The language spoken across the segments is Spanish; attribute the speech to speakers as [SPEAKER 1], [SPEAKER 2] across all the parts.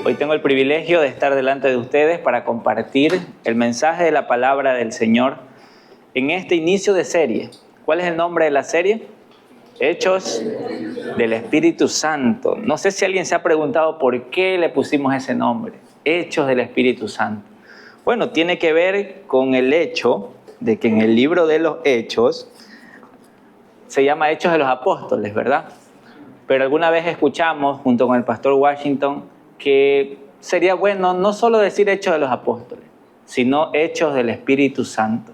[SPEAKER 1] Hoy tengo el privilegio de estar delante de ustedes para compartir el mensaje de la palabra del Señor en este inicio de serie. ¿Cuál es el nombre de la serie? Hechos del Espíritu Santo. No sé si alguien se ha preguntado por qué le pusimos ese nombre, Hechos del Espíritu Santo. Bueno, tiene que ver con el hecho de que en el libro de los Hechos se llama Hechos de los Apóstoles, ¿verdad? Pero alguna vez escuchamos, junto con el pastor Washington, que sería bueno no solo decir Hechos de los Apóstoles, sino Hechos del Espíritu Santo,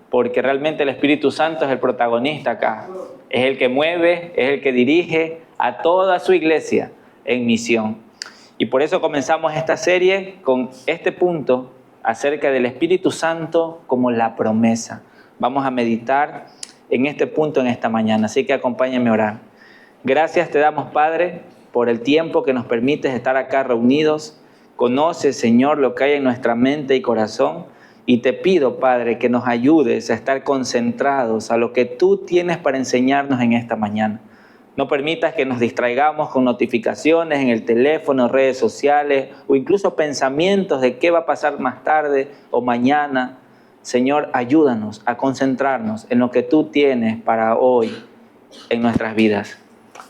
[SPEAKER 1] porque realmente el Espíritu Santo es el protagonista acá, es el que mueve, es el que dirige a toda su iglesia en misión. Y por eso comenzamos esta serie con este punto acerca del Espíritu Santo como la promesa. Vamos a meditar en este punto en esta mañana, así que acompáñenme a orar. Gracias te damos, Padre, por el tiempo que nos permites estar acá reunidos. Conoce, Señor, lo que hay en nuestra mente y corazón. Y te pido, Padre, que nos ayudes a estar concentrados a lo que tú tienes para enseñarnos en esta mañana. No permitas que nos distraigamos con notificaciones en el teléfono, redes sociales o incluso pensamientos de qué va a pasar más tarde o mañana. Señor, ayúdanos a concentrarnos en lo que tú tienes para hoy en nuestras vidas.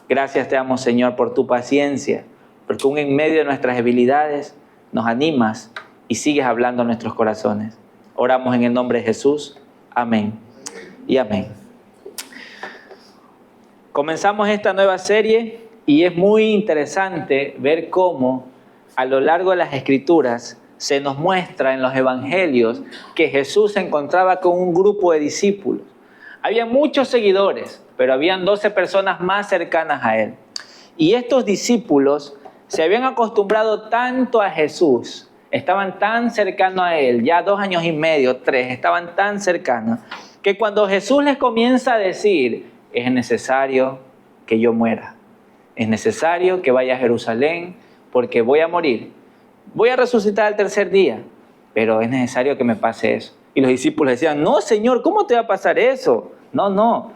[SPEAKER 1] Gracias te damos, Señor, por tu paciencia, porque aún en medio de nuestras debilidades nos animas y sigues hablando a nuestros corazones. Oramos en el nombre de Jesús. Amén y amén. Comenzamos esta nueva serie y es muy interesante ver cómo a lo largo de las Escrituras se nos muestra en los evangelios que Jesús se encontraba con un grupo de discípulos. Había muchos seguidores, pero habían 12 personas más cercanas a él. Y estos discípulos se habían acostumbrado tanto a Jesús, estaban tan cercanos a él, ya 2 años y medio, 3, estaban tan cercanos, que cuando Jesús les comienza a decir, es necesario que yo muera, es necesario que vaya a Jerusalén, porque voy a morir, voy a resucitar al tercer día, pero es necesario que me pase eso. Y los discípulos decían, no, Señor, ¿cómo te va a pasar eso? No.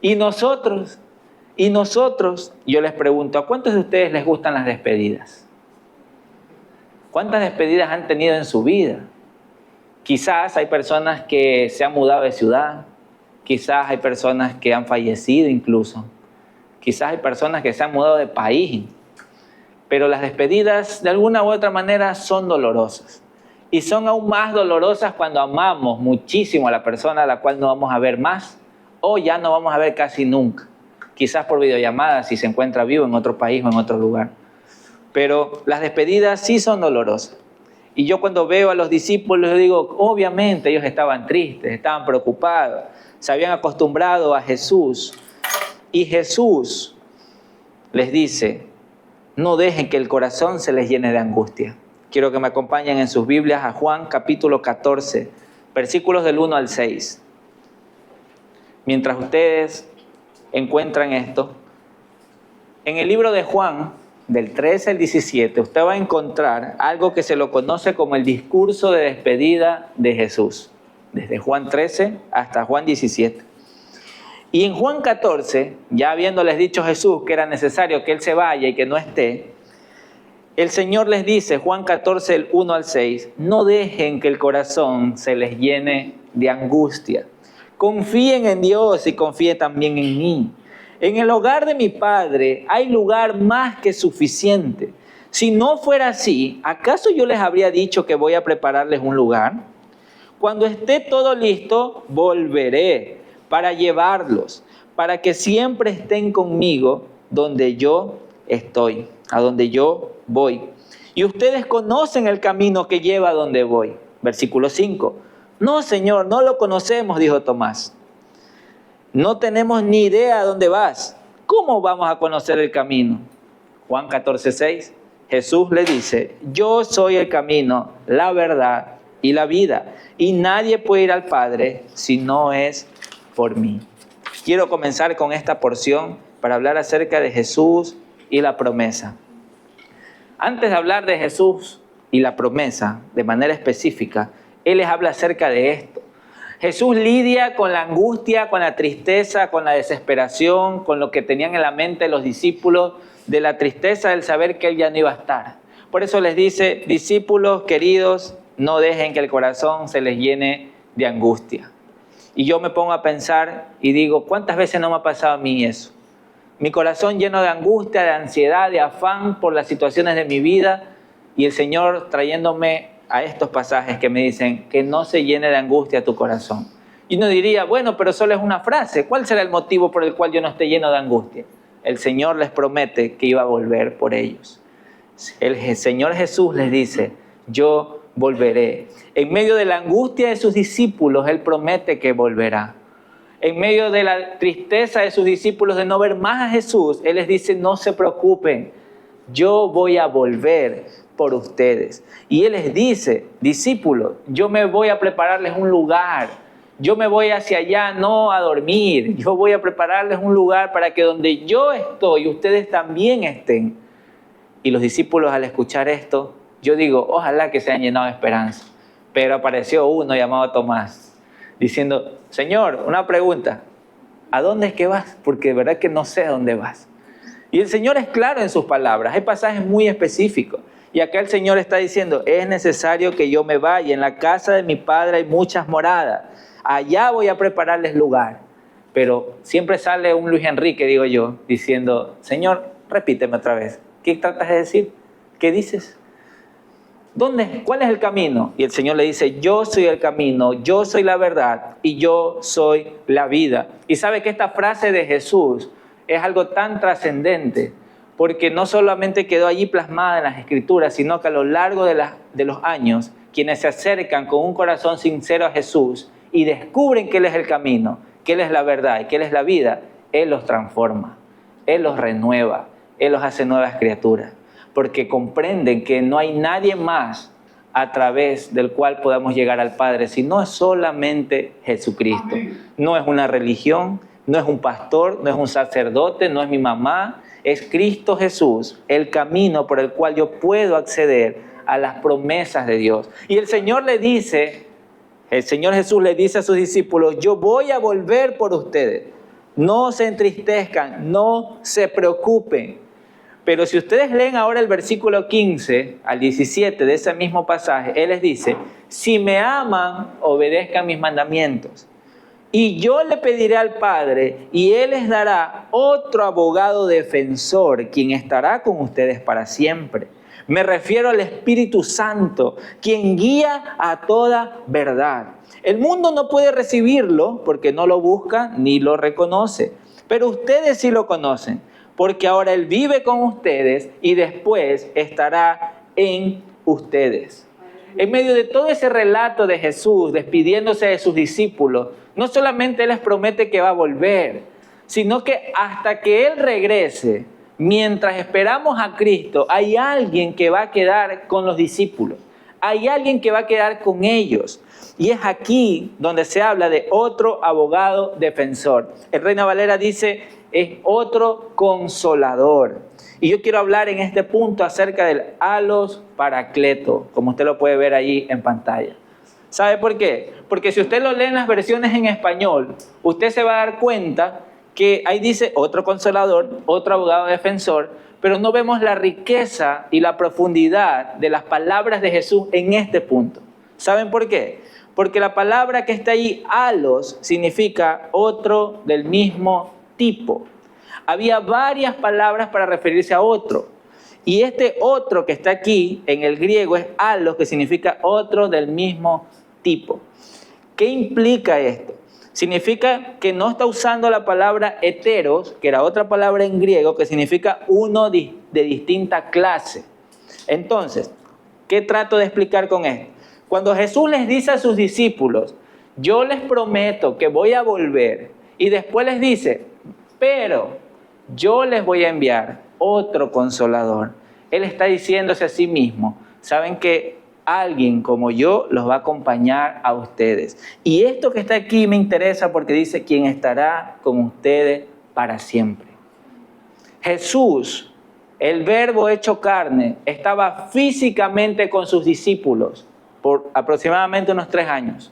[SPEAKER 1] Y nosotros, yo les pregunto, ¿a cuántos de ustedes les gustan las despedidas? ¿Cuántas despedidas han tenido en su vida? Quizás hay personas que se han mudado de ciudad, quizás hay personas que han fallecido incluso, quizás hay personas que se han mudado de país, pero las despedidas de alguna u otra manera son dolorosas. Y son aún más dolorosas cuando amamos muchísimo a la persona a la cual no vamos a ver más o ya no vamos a ver casi nunca. Quizás por videollamada si se encuentra vivo en otro país o en otro lugar. Pero las despedidas sí son dolorosas. Y yo cuando veo a los discípulos digo, obviamente ellos estaban tristes, estaban preocupados, se habían acostumbrado a Jesús. Y Jesús les dice, no dejen que el corazón se les llene de angustia. Quiero que me acompañen en sus Biblias a Juan capítulo 14, versículos del 1 al 6. Mientras ustedes encuentran esto, en el libro de Juan, del 13 al 17, usted va a encontrar algo que se lo conoce como el discurso de despedida de Jesús, desde Juan 13 hasta Juan 17. Y en Juan 14, ya habiéndoles dicho Jesús que era necesario que Él se vaya y que no esté, el Señor les dice, Juan 14, el 1 al 6, no dejen que el corazón se les llene de angustia. Confíen en Dios y confíen también en mí. En el hogar de mi Padre hay lugar más que suficiente. Si no fuera así, ¿acaso yo les habría dicho que voy a prepararles un lugar? Cuando esté todo listo, volveré para llevarlos, para que siempre estén conmigo donde yo estoy, a donde yo voy. Y ustedes conocen el camino que lleva a donde voy. Versículo 5. No, Señor, no lo conocemos, dijo Tomás. No tenemos ni idea a dónde vas. ¿Cómo vamos a conocer el camino? Juan 14, 6. Jesús le dice, yo soy el camino, la verdad y la vida. Y nadie puede ir al Padre si no es por mí. Quiero comenzar con esta porción para hablar acerca de Jesús y la promesa. Antes de hablar de Jesús y la promesa de manera específica, Él les habla acerca de esto. Jesús lidia con la angustia, con la tristeza, con la desesperación, con lo que tenían en la mente los discípulos, de la tristeza del saber que Él ya no iba a estar. Por eso les dice, discípulos queridos, no dejen que el corazón se les llene de angustia. Y yo me pongo a pensar y digo, ¿cuántas veces no me ha pasado a mí eso? Mi corazón lleno de angustia, de ansiedad, de afán por las situaciones de mi vida, y el Señor trayéndome a estos pasajes que me dicen que no se llene de angustia tu corazón. Y uno diría, bueno, pero solo es una frase. ¿Cuál será el motivo por el cual yo no esté lleno de angustia? El Señor les promete que iba a volver por ellos. El Señor Jesús les dice, yo volveré. En medio de la angustia de sus discípulos, Él promete que volverá. En medio de la tristeza de sus discípulos de no ver más a Jesús, Él les dice, no se preocupen, yo voy a volver por ustedes. Y Él les dice, discípulos, yo me voy a prepararles un lugar. Yo me voy hacia allá no a dormir. Yo voy a prepararles un lugar para que donde yo estoy, ustedes también estén. Y los discípulos al escuchar esto, yo digo, ojalá que se hayan llenado de esperanza. Pero apareció uno llamado Tomás, diciendo, Señor, una pregunta, ¿a dónde es que vas? Porque de verdad que no sé a dónde vas. Y el Señor es claro en sus palabras, hay pasajes muy específicos. Y acá el Señor está diciendo, es necesario que yo me vaya, en la casa de mi Padre hay muchas moradas, allá voy a prepararles lugar. Pero siempre sale un Luis Enrique, digo yo, diciendo, Señor, repíteme otra vez, ¿qué tratas de decir? ¿Qué dices? ¿Dónde? ¿Cuál es el camino? Y el Señor le dice, yo soy el camino, yo soy la verdad y yo soy la vida. Y sabe que esta frase de Jesús es algo tan trascendente, porque no solamente quedó allí plasmada en las Escrituras, sino que a lo largo de los años, quienes se acercan con un corazón sincero a Jesús y descubren que Él es el camino, que Él es la verdad y que Él es la vida, Él los transforma, Él los renueva, Él los hace nuevas criaturas. Porque comprenden que no hay nadie más a través del cual podamos llegar al Padre, sino es solamente Jesucristo. No es una religión, no es un pastor, no es un sacerdote, no es mi mamá, es Cristo Jesús, el camino por el cual yo puedo acceder a las promesas de Dios. Y el Señor Jesús le dice a sus discípulos, yo voy a volver por ustedes. No se entristezcan, no se preocupen. Pero si ustedes leen ahora el versículo 15 al 17 de ese mismo pasaje, Él les dice, si me aman, obedezcan mis mandamientos. Y yo le pediré al Padre, y Él les dará otro abogado defensor, quien estará con ustedes para siempre. Me refiero al Espíritu Santo, quien guía a toda verdad. El mundo no puede recibirlo porque no lo busca ni lo reconoce, pero ustedes sí lo conocen, porque ahora Él vive con ustedes y después estará en ustedes. En medio de todo ese relato de Jesús despidiéndose de sus discípulos, no solamente Él les promete que va a volver, sino que hasta que Él regrese, mientras esperamos a Cristo, hay alguien que va a quedar con los discípulos. Hay alguien que va a quedar con ellos. Y es aquí donde se habla de otro abogado defensor. El Reina Valera dice, es otro consolador. Y yo quiero hablar en este punto acerca del alos paracleto, como usted lo puede ver ahí en pantalla. ¿Sabe por qué? Porque si usted lo lee en las versiones en español, usted se va a dar cuenta que ahí dice otro consolador, otro abogado defensor, pero no vemos la riqueza y la profundidad de las palabras de Jesús en este punto. ¿Saben por qué? Porque la palabra que está ahí, alos, significa otro del mismo tipo. Había varias palabras para referirse a otro. Y este otro que está aquí en el griego es alos, que significa otro del mismo tipo. ¿Qué implica esto? Significa que no está usando la palabra heteros, que era otra palabra en griego, que significa uno de distinta clase. Entonces, ¿qué trato de explicar con esto? Cuando Jesús les dice a sus discípulos, yo les prometo que voy a volver, y después les dice, pero yo les voy a enviar otro consolador. Él está diciéndose a sí mismo, saben que alguien como yo los va a acompañar a ustedes. Y esto que está aquí me interesa porque dice, quien estará con ustedes para siempre. Jesús, el Verbo hecho carne, estaba físicamente con sus discípulos por aproximadamente unos 3 años,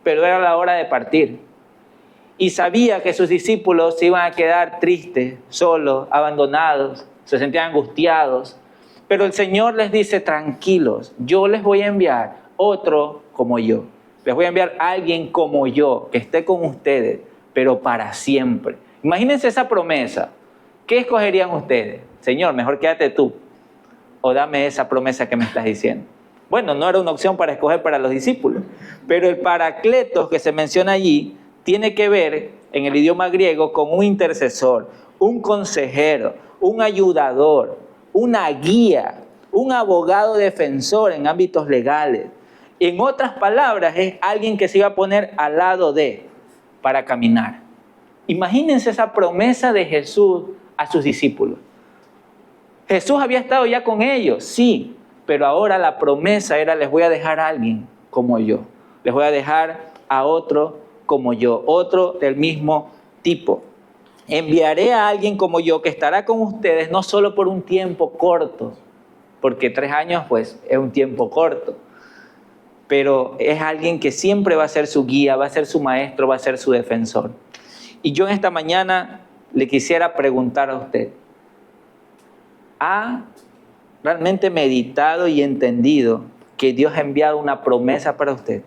[SPEAKER 1] pero era la hora de partir. Y sabía que sus discípulos se iban a quedar tristes, solos, abandonados, se sentían angustiados, Pero el Señor les dice, tranquilos, yo les voy a enviar otro como yo. Les voy a enviar a alguien como yo, que esté con ustedes, pero para siempre. Imagínense esa promesa. ¿Qué escogerían ustedes? Señor, mejor quédate tú, o dame esa promesa que me estás diciendo. Bueno, no era una opción para escoger para los discípulos, pero el Paracletos que se menciona allí tiene que ver en el idioma griego con un intercesor, un consejero, un ayudador, una guía, un abogado defensor en ámbitos legales. En otras palabras, es alguien que se iba a poner al lado de para caminar. Imagínense esa promesa de Jesús a sus discípulos. Jesús había estado ya con ellos, sí, pero ahora la promesa era, les voy a dejar a alguien como yo. Les voy a dejar a otro como yo, otro del mismo tipo. Enviaré a alguien como yo que estará con ustedes no solo por un tiempo corto, porque 3 años pues es un tiempo corto, pero es alguien que siempre va a ser su guía, va a ser su maestro, va a ser su defensor. Y yo en esta mañana le quisiera preguntar a usted, ¿ha realmente meditado y entendido que Dios ha enviado una promesa para usted?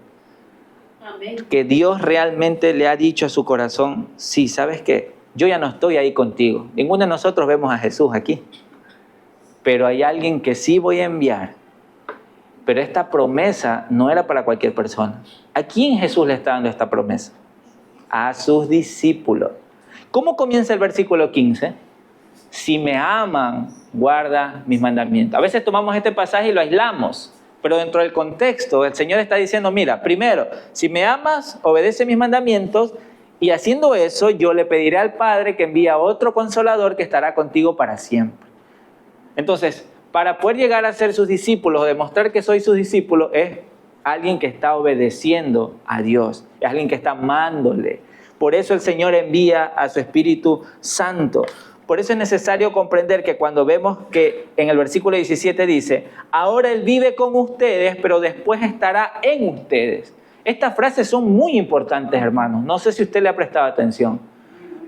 [SPEAKER 2] Amén.
[SPEAKER 1] Que Dios realmente le ha dicho a su corazón, sí, ¿sabes qué? Yo ya no estoy ahí contigo. Ninguno de nosotros vemos a Jesús aquí. Pero hay alguien que sí voy a enviar. Pero esta promesa no era para cualquier persona. ¿A quién Jesús le está dando esta promesa? A sus discípulos. ¿Cómo comienza el versículo 15? Si me aman, guarda mis mandamientos. A veces tomamos este pasaje y lo aislamos, pero dentro del contexto el Señor está diciendo, mira, primero, si me amas, obedece mis mandamientos, y haciendo eso yo le pediré al Padre que envíe a otro consolador que estará contigo para siempre. Entonces, para poder llegar a ser sus discípulos o demostrar que soy sus discípulos, es alguien que está obedeciendo a Dios, es alguien que está amándole. Por eso el Señor envía a su Espíritu Santo. Por eso es necesario comprender que cuando vemos que en el versículo 17 dice, ahora Él vive con ustedes, pero después estará en ustedes. Estas frases son muy importantes, hermanos. No sé si usted le ha prestado atención.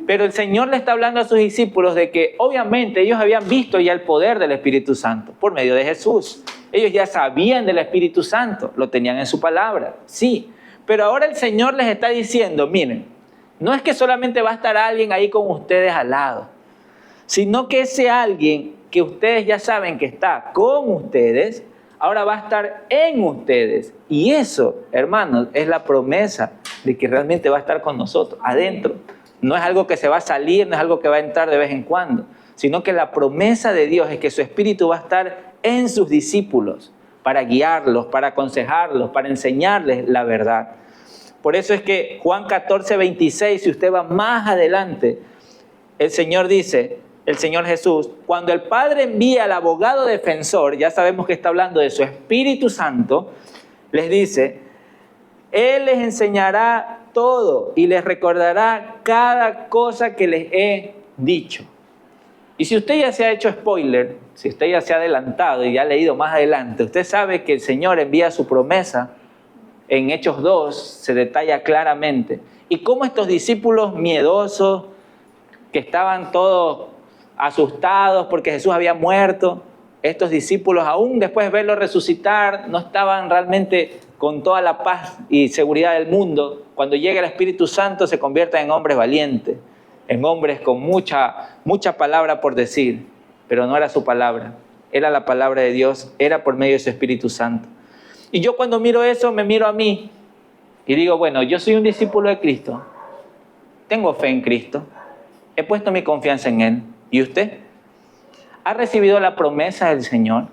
[SPEAKER 1] Pero el Señor le está hablando a sus discípulos de que obviamente ellos habían visto ya el poder del Espíritu Santo por medio de Jesús. Ellos ya sabían del Espíritu Santo, lo tenían en su palabra, sí. Pero ahora el Señor les está diciendo, miren, no es que solamente va a estar alguien ahí con ustedes al lado, sino que ese alguien que ustedes ya saben que está con ustedes, ahora va a estar en ustedes. Y eso, hermanos, es la promesa de que realmente va a estar con nosotros, adentro. No es algo que se va a salir, no es algo que va a entrar de vez en cuando, sino que la promesa de Dios es que su Espíritu va a estar en sus discípulos para guiarlos, para aconsejarlos, para enseñarles la verdad. Por eso es que Juan 14:26, si usted va más adelante, el Señor dice, el Señor Jesús, cuando el Padre envía al abogado defensor, ya sabemos que está hablando de su Espíritu Santo, les dice, Él les enseñará todo y les recordará cada cosa que les he dicho. Y si usted ya se ha hecho spoiler, si usted ya se ha adelantado y ya ha leído más adelante, usted sabe que el Señor envía su promesa. En Hechos 2 se detalla claramente. Y cómo estos discípulos miedosos, que estaban todos asustados porque Jesús había muerto, estos discípulos aún después de verlo resucitar, no estaban realmente con toda la paz y seguridad del mundo. Cuando llega el Espíritu Santo se convierten en hombres valientes, en hombres con mucha palabra por decir, pero no era su palabra, era la palabra de Dios, era por medio de su Espíritu Santo. Y yo cuando miro eso, me miro a mí y digo, bueno, yo soy un discípulo de Cristo, tengo fe en Cristo, he puesto mi confianza en Él. ¿Y usted? ¿Ha recibido la promesa del Señor?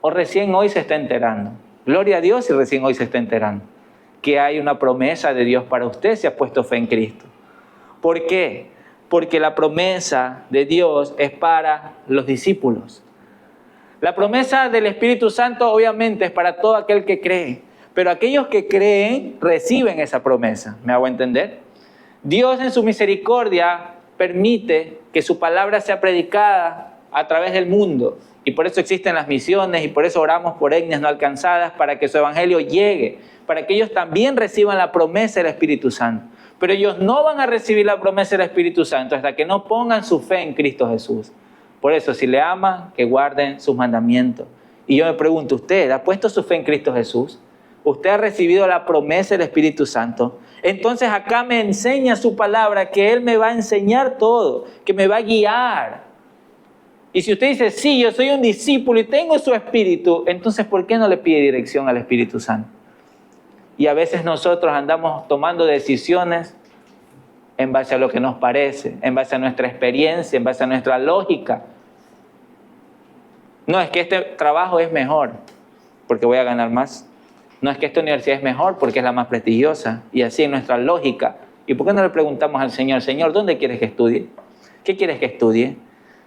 [SPEAKER 1] ¿O recién hoy se está enterando? Gloria a Dios y recién hoy se está enterando que hay una promesa de Dios para usted si ha puesto fe en Cristo. ¿Por qué? Porque la promesa de Dios es para los discípulos. La promesa del Espíritu Santo obviamente es para todo aquel que cree, pero aquellos que creen reciben esa promesa. ¿Me hago entender? Dios en su misericordia permite que su palabra sea predicada a través del mundo. Y por eso existen las misiones y por eso oramos por etnias no alcanzadas, para que su evangelio llegue, para que ellos también reciban la promesa del Espíritu Santo. Pero ellos no van a recibir la promesa del Espíritu Santo hasta que no pongan su fe en Cristo Jesús. Por eso, si le aman, que guarden sus mandamientos. Y yo me pregunto, ¿usted ha puesto su fe en Cristo Jesús? ¿Usted ha recibido la promesa del Espíritu Santo? Entonces acá me enseña su palabra, que Él me va a enseñar todo, que me va a guiar. Y si usted dice, sí, yo soy un discípulo y tengo su Espíritu, entonces ¿por qué no le pide dirección al Espíritu Santo? Y a veces nosotros andamos tomando decisiones en base a lo que nos parece, en base a nuestra experiencia, en base a nuestra lógica. No, es que este trabajo es mejor porque voy a ganar más. No, es que esta universidad es mejor porque es la más prestigiosa. Y así en nuestra lógica. ¿Y por qué no le preguntamos al Señor, Señor, ¿dónde quieres que estudie? ¿Qué quieres que estudie?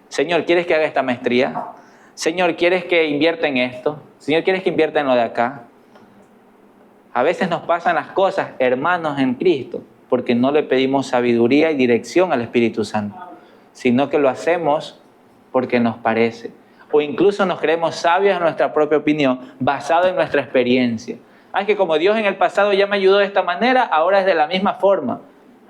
[SPEAKER 1] Señor, ¿quieres que haga esta maestría? Señor, ¿quieres que invierta en esto? Señor, ¿quieres que invierta en lo de acá? A veces nos pasan las cosas, hermanos en Cristo, porque no le pedimos sabiduría y dirección al Espíritu Santo, sino que lo hacemos porque nos parece. O incluso nos creemos sabios en nuestra propia opinión, basado en nuestra experiencia. Es que como Dios en el pasado ya me ayudó de esta manera, ahora es de la misma forma.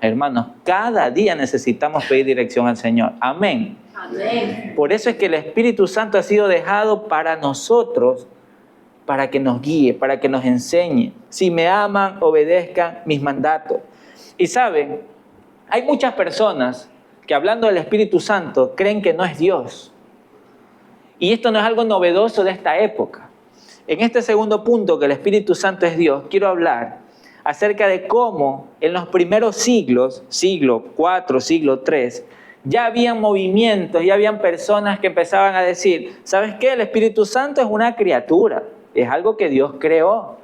[SPEAKER 1] Hermanos, cada día necesitamos pedir dirección al Señor. Amén.
[SPEAKER 2] Amén.
[SPEAKER 1] Por eso es que el Espíritu Santo ha sido dejado para nosotros, para que nos guíe, para que nos enseñe. Si me aman, obedezcan mis mandatos. Y saben, hay muchas personas que hablando del Espíritu Santo creen que no es Dios. Y esto no es algo novedoso de esta época. En este segundo punto, que el Espíritu Santo es Dios, quiero hablar acerca de cómo en los primeros siglos, siglo IV, siglo III, ya habían movimientos, ya habían personas que empezaban a decir, ¿sabes qué? El Espíritu Santo es una criatura, es algo que Dios creó.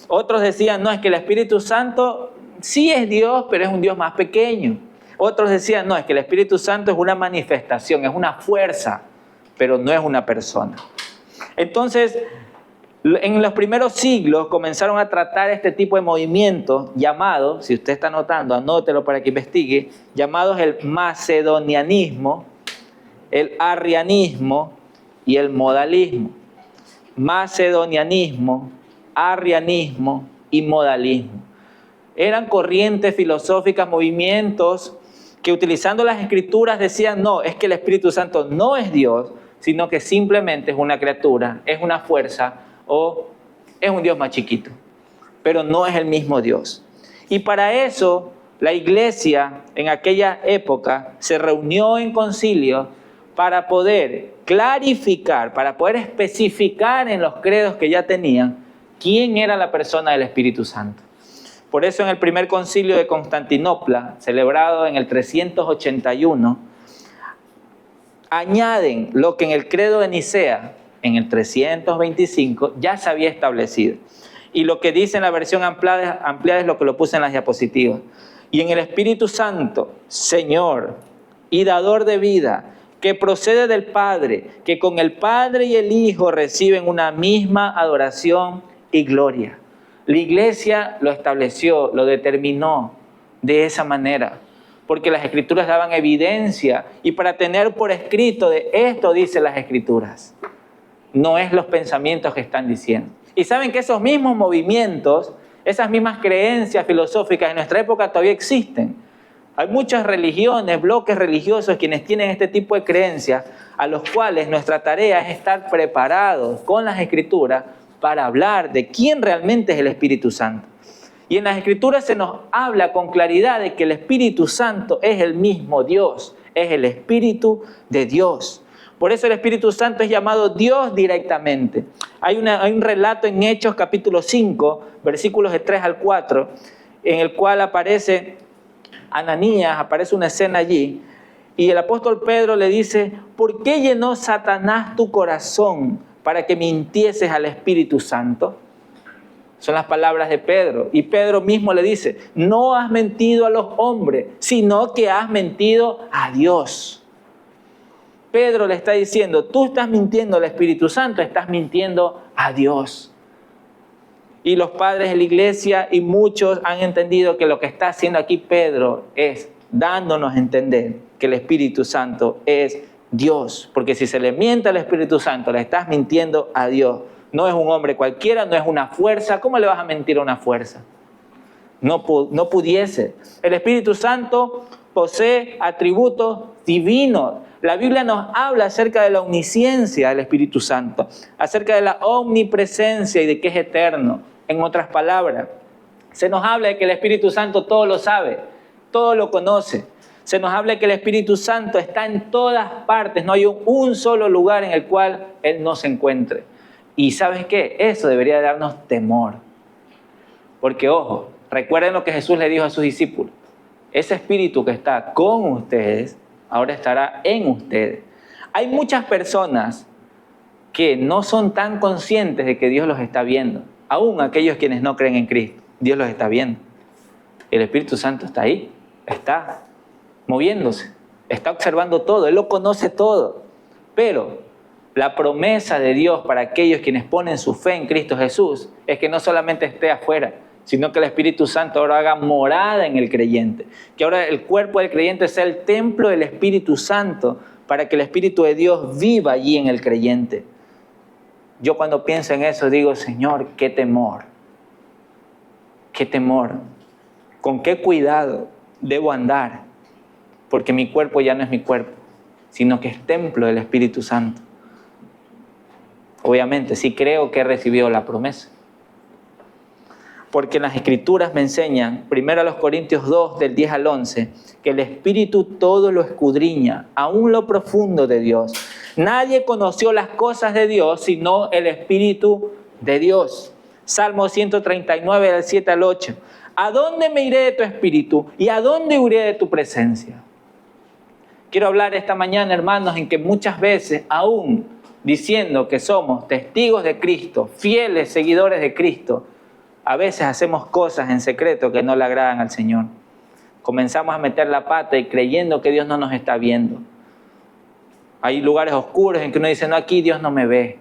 [SPEAKER 1] Otros decían, no, es que el Espíritu Santo sí es Dios, pero es un Dios más pequeño. Otros decían, no, es que el Espíritu Santo es una manifestación, es una fuerza, pero no es una persona. Entonces, en los primeros siglos comenzaron a tratar este tipo de movimientos llamados, si usted está anotando, anótelo para que investigue, llamados el macedonianismo, el arrianismo y el modalismo. Macedonianismo, arrianismo y modalismo. Eran corrientes filosóficas, movimientos que utilizando las Escrituras decían, no, es que el Espíritu Santo no es Dios, sino que simplemente es una criatura, es una fuerza o es un Dios más chiquito, pero no es el mismo Dios. Y para eso la iglesia en aquella época se reunió en concilio para poder clarificar, para poder especificar en los credos que ya tenían quién era la persona del Espíritu Santo. Por eso en el primer concilio de Constantinopla, celebrado en el 381, añaden lo que en el credo de Nicea, en el 325, ya se había establecido. Y lo que dice en la versión ampliada es lo que lo puse en las diapositivas. Y en el Espíritu Santo, Señor y dador de vida, que procede del Padre, que con el Padre y el Hijo reciben una misma adoración y gloria. La iglesia lo estableció, lo determinó de esa manera, porque las Escrituras daban evidencia y para tener por escrito de esto dicen las Escrituras. No es los pensamientos que están diciendo. Y saben que esos mismos movimientos, esas mismas creencias filosóficas en nuestra época todavía existen. Hay muchas religiones, bloques religiosos quienes tienen este tipo de creencias, a los cuales nuestra tarea es estar preparados con las Escrituras para hablar de quién realmente es el Espíritu Santo. Y en las Escrituras se nos habla con claridad de que el Espíritu Santo es el mismo Dios, es el Espíritu de Dios. Por eso el Espíritu Santo es llamado Dios directamente. Hay un relato en Hechos capítulo 5, versículos de 3 al 4, en el cual aparece Ananías, aparece una escena allí, y el apóstol Pedro le dice, ¿por qué llenó Satanás tu corazón para que mintieses al Espíritu Santo? Son las palabras de Pedro. Y Pedro mismo le dice, no has mentido a los hombres, sino que has mentido a Dios. Pedro le está diciendo, tú estás mintiendo al Espíritu Santo, estás mintiendo a Dios. Y los padres de la iglesia y muchos han entendido que lo que está haciendo aquí Pedro es dándonos a entender que el Espíritu Santo es Dios. Porque si se le miente al Espíritu Santo, le estás mintiendo a Dios. No es un hombre cualquiera, no es una fuerza. ¿Cómo le vas a mentir a una fuerza? No pudiese. El Espíritu Santo posee atributos divinos. La Biblia nos habla acerca de la omnisciencia del Espíritu Santo, acerca de la omnipresencia y de que es eterno. En otras palabras, se nos habla de que el Espíritu Santo todo lo sabe, todo lo conoce. Se nos habla de que el Espíritu Santo está en todas partes, no hay un solo lugar en el cual Él no se encuentre. Y ¿sabes qué? Eso debería darnos temor. Porque, ojo, recuerden lo que Jesús le dijo a sus discípulos. Ese Espíritu que está con ustedes, ahora estará en ustedes. Hay muchas personas que no son tan conscientes de que Dios los está viendo. Aún aquellos quienes no creen en Cristo, Dios los está viendo. El Espíritu Santo está ahí, está moviéndose, está observando todo, Él lo conoce todo. Pero la promesa de Dios para aquellos quienes ponen su fe en Cristo Jesús es que no solamente esté afuera, sino que el Espíritu Santo ahora haga morada en el creyente. Que ahora el cuerpo del creyente sea el templo del Espíritu Santo para que el Espíritu de Dios viva allí en el creyente. Yo cuando pienso en eso digo, Señor, qué temor. Qué temor. Con qué cuidado debo andar. Porque mi cuerpo ya no es mi cuerpo, sino que es templo del Espíritu Santo. Obviamente, sí creo que he recibido la promesa. Porque las Escrituras me enseñan, 1 Corintios 2, del 10 al 11, que el Espíritu todo lo escudriña, aún lo profundo de Dios. Nadie conoció las cosas de Dios, sino el Espíritu de Dios. Salmo 139, del 7 al 8. ¿A dónde me iré de tu Espíritu? ¿Y a dónde huiré de tu presencia? Quiero hablar esta mañana, hermanos, en que muchas veces, aún diciendo que somos testigos de Cristo, fieles seguidores de Cristo, a veces hacemos cosas en secreto que no le agradan al Señor. Comenzamos a meter la pata y creyendo que Dios no nos está viendo. Hay lugares oscuros en que uno dice, no, aquí Dios no me ve.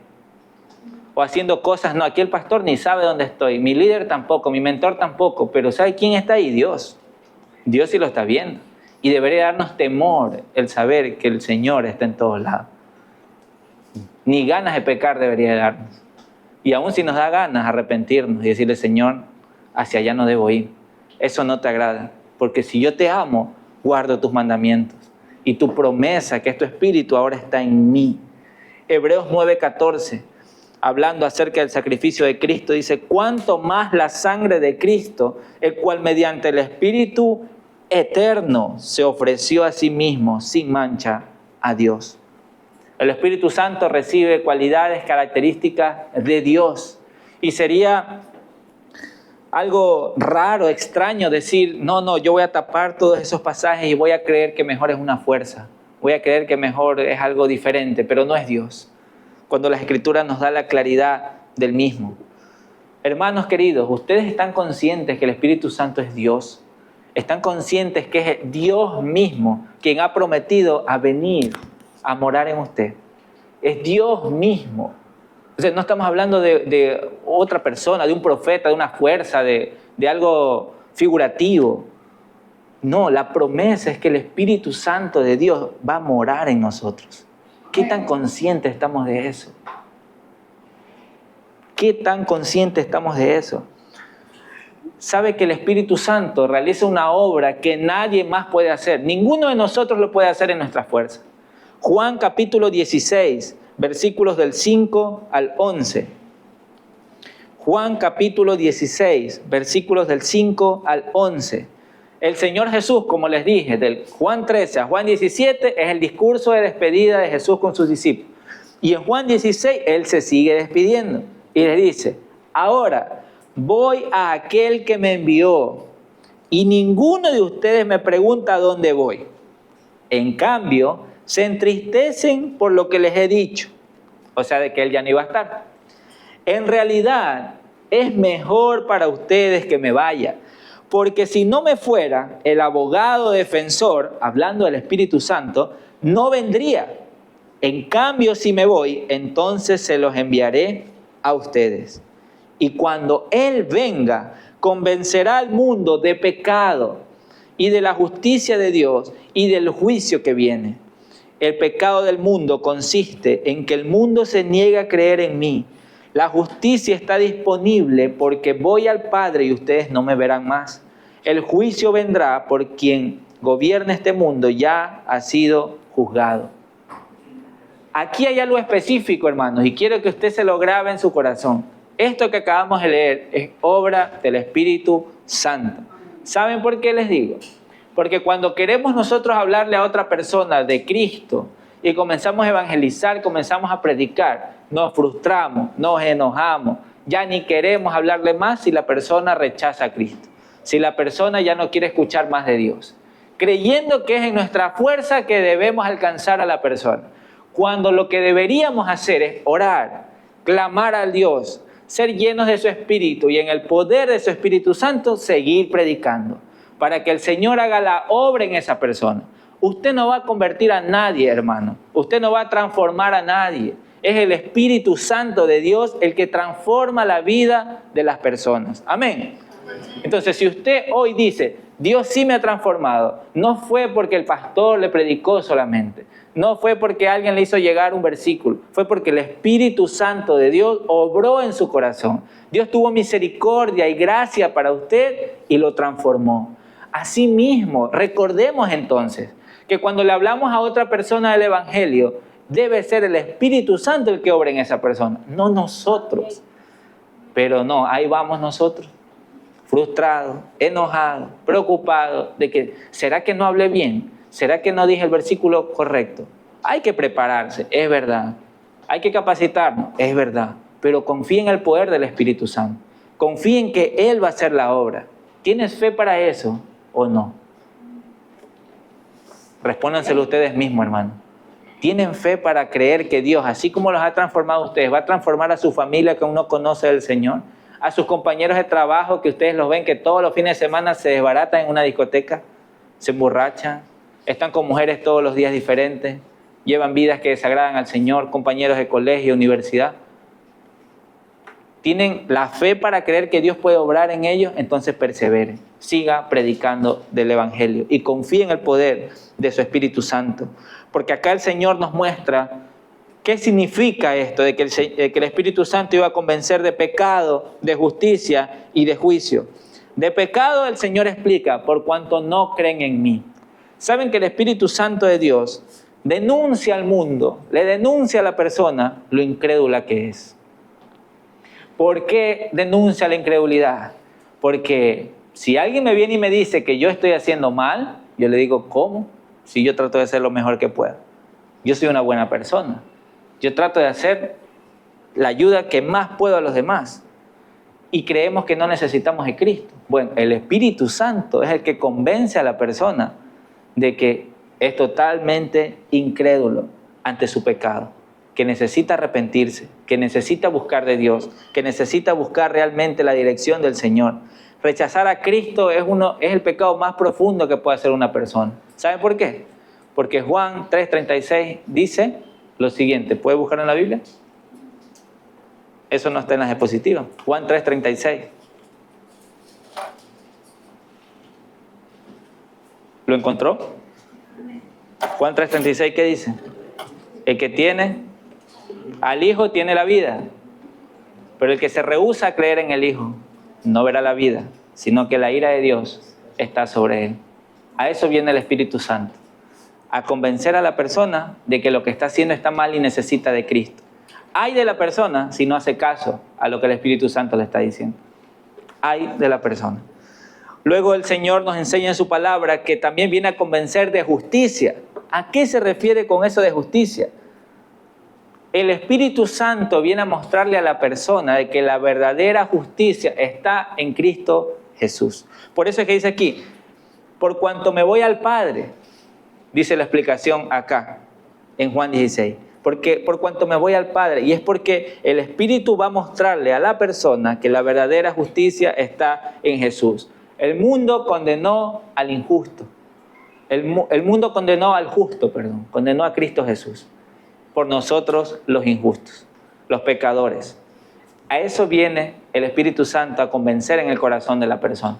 [SPEAKER 1] O haciendo cosas, no, aquí el pastor ni sabe dónde estoy, mi líder tampoco, mi mentor tampoco, pero ¿sabe quién está ahí? Dios. Dios sí lo está viendo. Y debería darnos temor el saber que el Señor está en todos lados. Ni ganas de pecar debería darnos. Y aún si nos da ganas, arrepentirnos y decirle, Señor, hacia allá no debo ir. Eso no te agrada. Porque si yo te amo, guardo tus mandamientos. Y tu promesa, que es tu Espíritu, ahora está en mí. Hebreos 9:14, hablando acerca del sacrificio de Cristo, dice, cuánto más la sangre de Cristo, el cual mediante el Espíritu eterno se ofreció a sí mismo sin mancha a Dios. El Espíritu Santo recibe cualidades, características de Dios. Y sería algo raro, extraño decir, no, yo voy a tapar todos esos pasajes y voy a creer que mejor es una fuerza. Voy a creer que mejor es algo diferente, pero no es Dios. Cuando la Escritura nos da la claridad del mismo. Hermanos queridos, ¿ustedes están conscientes que el Espíritu Santo es Dios? ¿Están conscientes que es Dios mismo quien ha prometido a venir a morar en usted? Es Dios mismo. O sea, no estamos hablando de otra persona, de un profeta, de una fuerza, de algo figurativo. No, la promesa es que el Espíritu Santo de Dios va a morar en nosotros. ¿Qué tan conscientes estamos de eso? ¿Qué tan conscientes estamos de eso? Sabe que el Espíritu Santo realiza una obra que nadie más puede hacer. Ninguno de nosotros lo puede hacer en nuestra fuerza. Juan capítulo 16, versículos del 5 al 11. Juan capítulo 16, versículos del 5 al 11. El Señor Jesús, como les dije, del Juan 13 a Juan 17, es el discurso de despedida de Jesús con sus discípulos. Y en Juan 16, Él se sigue despidiendo y les dice, ahora voy a aquel que me envió y ninguno de ustedes me pregunta a dónde voy. En cambio, se entristecen por lo que les he dicho. O sea, de que Él ya no iba a estar. En realidad, es mejor para ustedes que me vaya. Porque si no me fuera, el abogado defensor, hablando del Espíritu Santo, no vendría. En cambio, si me voy, entonces se los enviaré a ustedes. Y cuando Él venga, convencerá al mundo de pecado y de la justicia de Dios y del juicio que viene. El pecado del mundo consiste en que el mundo se niega a creer en mí. La justicia está disponible porque voy al Padre y ustedes no me verán más. El juicio vendrá por quien gobierna este mundo ya ha sido juzgado. Aquí hay algo específico, hermanos, y quiero que usted se lo grabe en su corazón. Esto que acabamos de leer es obra del Espíritu Santo. ¿Saben por qué les digo? Porque cuando queremos nosotros hablarle a otra persona de Cristo y comenzamos a evangelizar, comenzamos a predicar, nos frustramos, nos enojamos, ya ni queremos hablarle más si la persona rechaza a Cristo, si la persona ya no quiere escuchar más de Dios, creyendo que es en nuestra fuerza que debemos alcanzar a la persona, cuando lo que deberíamos hacer es orar, clamar al Dios, ser llenos de su Espíritu y en el poder de su Espíritu Santo seguir predicando, para que el Señor haga la obra en esa persona. Usted no va a convertir a nadie, hermano. Usted no va a transformar a nadie. Es el Espíritu Santo de Dios el que transforma la vida de las personas. Amén. Entonces, si usted hoy dice, Dios sí me ha transformado, no fue porque el pastor le predicó solamente, no fue porque alguien le hizo llegar un versículo, fue porque el Espíritu Santo de Dios obró en su corazón. Dios tuvo misericordia y gracia para usted y lo transformó. Asimismo, recordemos entonces que cuando le hablamos a otra persona del Evangelio, debe ser el Espíritu Santo el que obra en esa persona, no nosotros. Pero no, ahí vamos nosotros, frustrados, enojados, preocupados de que, ¿será que no hablé bien? ¿Será que no dije el versículo correcto? Hay que prepararse, es verdad. Hay que capacitarnos, es verdad. Pero confía en el poder del Espíritu Santo. Confía en que Él va a hacer la obra. ¿Tienes fe para eso o no? Respóndanselo ustedes mismos, hermano. ¿Tienen fe para creer que Dios, así como los ha transformado a ustedes, va a transformar a su familia que aún no conoce del Señor? A sus compañeros de trabajo que ustedes los ven que todos los fines de semana se desbaratan en una discoteca, se emborrachan, están con mujeres todos los días diferentes, llevan vidas que desagradan al Señor, compañeros de colegio, universidad. ¿Tienen la fe para creer que Dios puede obrar en ellos? Entonces persevere, siga predicando del Evangelio y confíe en el poder de su Espíritu Santo. Porque acá el Señor nos muestra qué significa esto de que el Espíritu Santo iba a convencer de pecado, de justicia y de juicio. De pecado el Señor explica, por cuanto no creen en mí. Saben que el Espíritu Santo de Dios denuncia al mundo, le denuncia a la persona lo incrédula que es. ¿Por qué denuncia la incredulidad? Porque si alguien me viene y me dice que yo estoy haciendo mal, yo le digo, ¿cómo? Si yo trato de hacer lo mejor que puedo. Yo soy una buena persona. Yo trato de hacer la ayuda que más puedo a los demás. Y creemos que no necesitamos de Cristo. Bueno, el Espíritu Santo es el que convence a la persona de que es totalmente incrédulo ante su pecado, que necesita arrepentirse, que necesita buscar de Dios, que necesita buscar realmente la dirección del Señor. Rechazar a Cristo es el pecado más profundo que puede hacer una persona. ¿Saben por qué? Porque Juan 3:36 dice lo siguiente. ¿Puede buscar en la Biblia? Eso no está en las diapositivas. Juan 3:36. ¿Lo encontró? Juan 3:36, ¿qué dice? El que tiene al Hijo tiene la vida, pero el que se rehúsa a creer en el Hijo no verá la vida, sino que la ira de Dios está sobre él. A eso viene el Espíritu Santo, a convencer a la persona de que lo que está haciendo está mal y necesita de Cristo. Ay de la persona si no hace caso a lo que el Espíritu Santo le está diciendo. Ay de la persona. Luego el Señor nos enseña en su palabra que también viene a convencer de justicia. ¿A qué se refiere con eso de justicia? El Espíritu Santo viene a mostrarle a la persona de que la verdadera justicia está en Cristo Jesús. Por eso es que dice aquí, por cuanto me voy al Padre, dice la explicación acá, en Juan 16. Porque por cuanto me voy al Padre, y es porque el Espíritu va a mostrarle a la persona que la verdadera justicia está en Jesús. El mundo condenó al injusto. El mundo condenó al justo, condenó a Cristo Jesús. Por nosotros los injustos, los pecadores. A eso viene el Espíritu Santo, a convencer en el corazón de la persona.